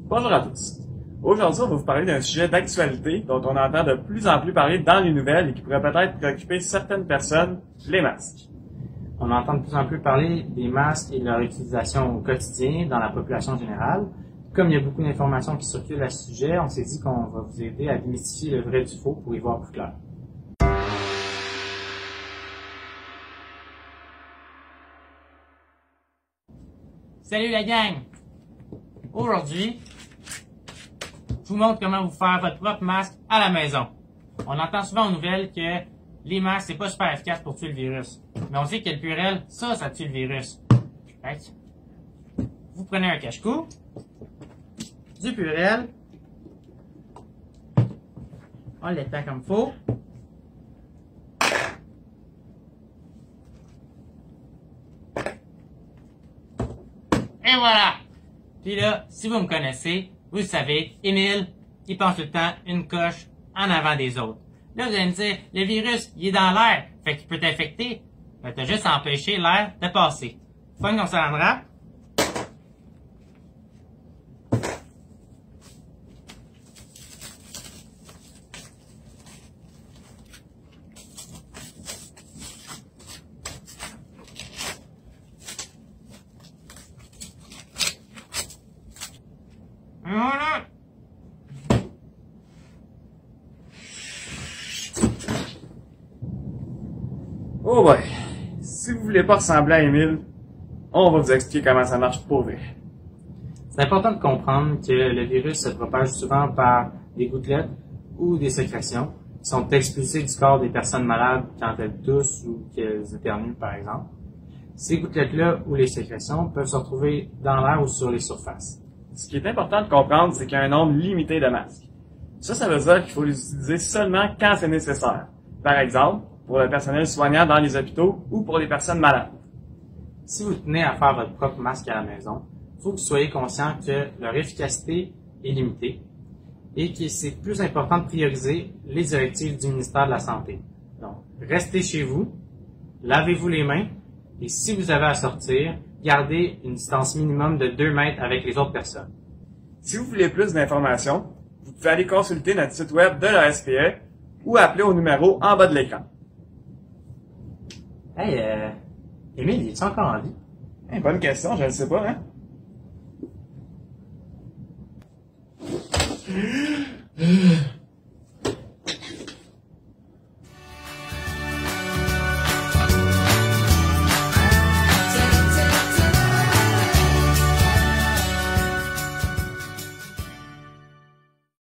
Bonjour à tous. Aujourd'hui, on va vous parler d'un sujet d'actualité dont on entend de plus en plus parler dans les nouvelles et qui pourrait peut-être préoccuper certaines personnes, les masques. On entend de plus en plus parler des masques et de leur utilisation au quotidien dans la population générale. Comme il y a beaucoup d'informations qui circulent à ce sujet, on s'est dit qu'on va vous aider à démystifier le vrai du faux pour y voir plus clair. Salut la gang! Aujourd'hui, je vous montre comment vous faire votre propre masque à la maison. On entend souvent aux nouvelles que les masques, c'est pas super efficace pour tuer le virus. Mais on sait que le Purell, ça tue le virus. Fait que, vous prenez un cache-cou, du Purell, on l'étend comme il faut. Et voilà! Puis là, si vous me connaissez, vous le savez, Émile, il pense tout le temps une coche en avant des autres. Là, vous allez me dire, le virus, il est dans l'air, fait qu'il peut t'infecter. Ben, t'as juste à empêcher l'air de passer. Pogne ton saran wrap. Voilà. Oh boy! Si vous voulez pas ressembler à Émile, on va vous expliquer comment ça marche pour vrai. C'est important de comprendre que le virus se propage souvent par des gouttelettes ou des sécrétions qui sont expulsées du corps des personnes malades quand elles toussent ou qu'elles éternuent, par exemple. Ces gouttelettes-là ou les sécrétions peuvent se retrouver dans l'air ou sur les surfaces. Ce qui est important de comprendre, c'est qu'il y a un nombre limité de masques. Ça veut dire qu'il faut les utiliser seulement quand c'est nécessaire. Par exemple, pour le personnel soignant dans les hôpitaux ou pour les personnes malades. Si vous tenez à faire votre propre masque à la maison, il faut que vous soyez conscient que leur efficacité est limitée et que c'est plus important de prioriser les directives du ministère de la Santé. Donc, restez chez vous, lavez-vous les mains et si vous avez à sortir, gardez une distance minimum de 2 mètres avec les autres personnes. Si vous voulez plus d'informations, vous pouvez aller consulter notre site web de la SPE ou appeler au numéro en bas de l'écran. Hey, Émile, est-tu encore en vie? Bonne question, je ne sais pas, hein?